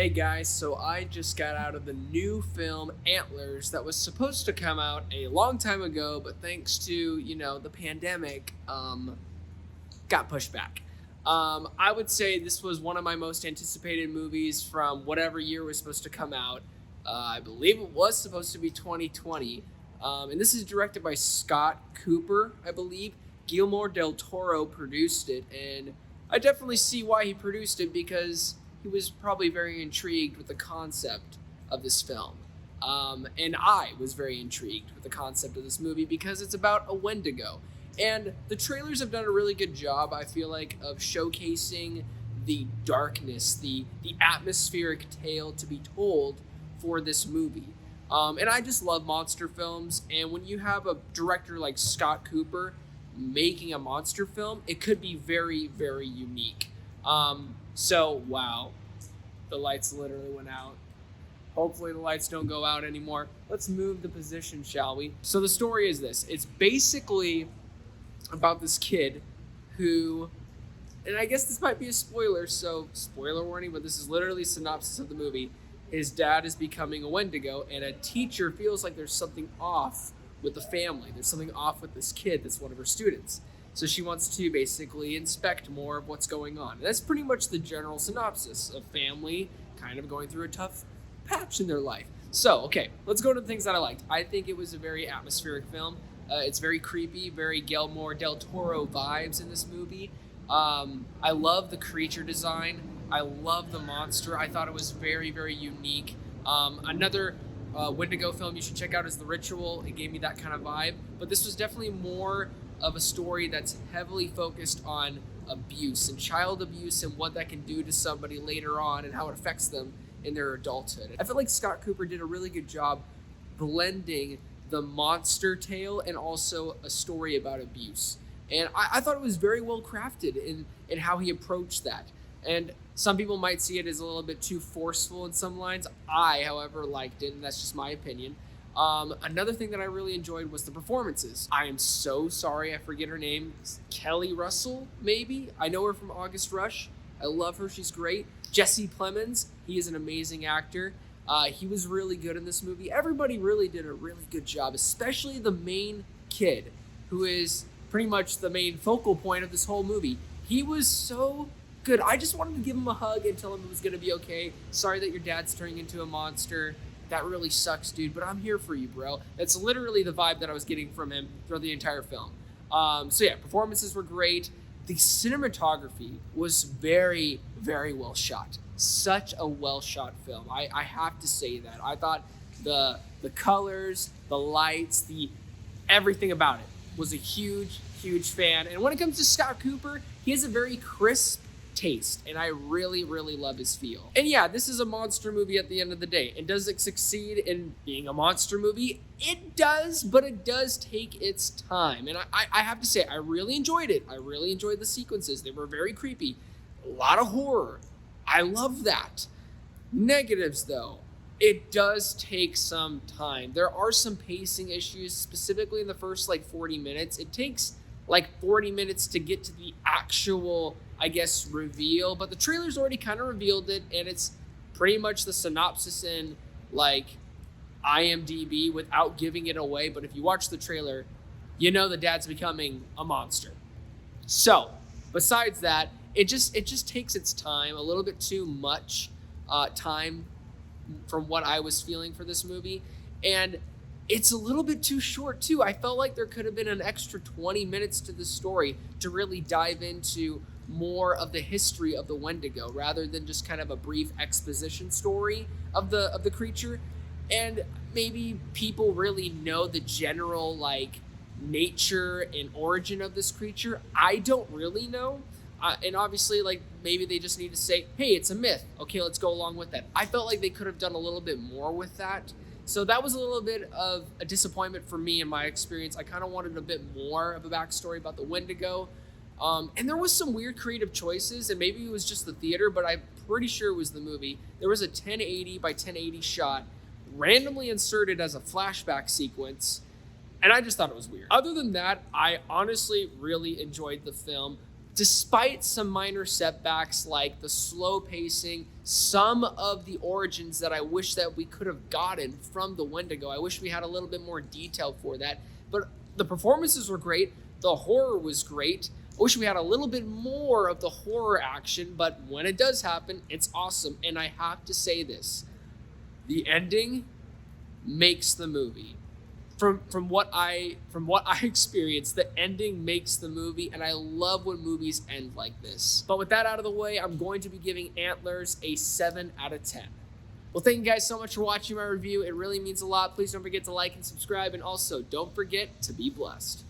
Hey guys, so I just got out of the new film Antlers that was supposed to come out a long time ago, but thanks to, the pandemic, got pushed back. I would say this was one of my most anticipated movies from whatever year was supposed to come out. I believe it was supposed to be 2020. And this is directed by Scott Cooper, I believe. Guillermo del Toro produced it, and I definitely see why he produced it because he was probably very intrigued with the concept of this film. And I was very intrigued with the concept of this movie because it's about a Wendigo. And the trailers have done a really good job, I feel like, of showcasing the darkness, the atmospheric tale to be told for this movie. And I just love monster films, and when you have a director like Scott Cooper making a monster film, it could be very, very unique. So, wow, the lights literally went out. Hopefully the lights don't go out anymore. Let's move the position, shall we? So the story is this. It's basically about this kid who, and I guess this might be a spoiler, so spoiler warning, but this is literally a synopsis of the movie. His dad is becoming a Wendigo, and a teacher feels like there's something off with the family. There's something off with this kid that's one of her students. So she wants to basically inspect more of what's going on. And that's pretty much the general synopsis of family kind of going through a tough patch in their life. So, okay, let's go to the things that I liked. I think it was a very atmospheric film. It's very creepy, very Guillermo del Toro vibes in this movie. I love the creature design. I love the monster. I thought it was very, very unique. Another Wendigo film you should check out is The Ritual. It gave me that kind of vibe. But this was definitely more of a story that's heavily focused on abuse and child abuse and what that can do to somebody later on and how it affects them in their adulthood. I feel like Scott Cooper did a really good job blending the monster tale and also a story about abuse. And I thought it was very well crafted in how he approached that. And some people might see it as a little bit too forceful in some lines. I, however, liked it, and that's just my opinion. Another thing that I really enjoyed was the performances. I am so sorry, I forget her name. Kelly Russell, maybe? I know her from August Rush. I love her, she's great. Jesse Plemons, he is an amazing actor. He was really good in this movie. Everybody really did a really good job, especially the main kid, who is pretty much the main focal point of this whole movie. He was so good. I just wanted to give him a hug and tell him it was going to be okay. Sorry that your dad's turning into a monster. That really sucks, dude, but I'm here for you, bro. That's literally the vibe that I was getting from him throughout the entire film. So yeah, performances were great. The cinematography was very, very well shot. Such a well shot film. I have to say that. I thought the colors, the lights, everything about it was a huge, huge fan. And when it comes to Scott Cooper, he has a very crisp taste, and I really, really love his feel. And yeah, this is a monster movie at the end of the day. And does it succeed in being a monster movie? It does, but it does take its time. And I have to say, I really enjoyed it. I really enjoyed the sequences. They were very creepy. A lot of horror. I love that. Negatives, though. It does take some time. There are some pacing issues, specifically in the first 40 minutes. It takes 40 minutes to get to the actual, I guess, reveal, but the trailer's already kind of revealed it, and it's pretty much the synopsis in IMDb without giving it away. But if you watch the trailer, you know the dad's becoming a monster. So besides that, it just takes its time, a little bit too much time from what I was feeling for this movie, and it's a little bit too short too. I felt like there could have been an extra 20 minutes to the story to really dive into more of the history of the Wendigo rather than just kind of a brief exposition story of the creature. And maybe people really know the general nature and origin of this creature. I don't really know. And obviously, maybe they just need to say, hey, it's a myth. Okay, let's go along with that. I felt like they could have done a little bit more with that. So that was a little bit of a disappointment for me in my experience. I kind of wanted a bit more of a backstory about the Wendigo. And there was some weird creative choices, and maybe it was just the theater, but I'm pretty sure it was the movie. There was a 1080 by 1080 shot randomly inserted as a flashback sequence, and I just thought it was weird. Other than that, I honestly really enjoyed the film. despite some minor setbacks like the slow pacing, some of the origins that I wish that we could have gotten from the Wendigo. I wish we had a little bit more detail for that. But the performances were great. The horror was great. I wish we had a little bit more of the horror action, but when it does happen, it's awesome. And I have to say this, the ending makes the movie. From what I experienced, the ending makes the movie, and I love when movies end like this. But with that out of the way, I'm going to be giving Antlers a 7 out of 10. Well, thank you guys so much for watching my review. It really means a lot. Please don't forget to like and subscribe, and also don't forget to be blessed.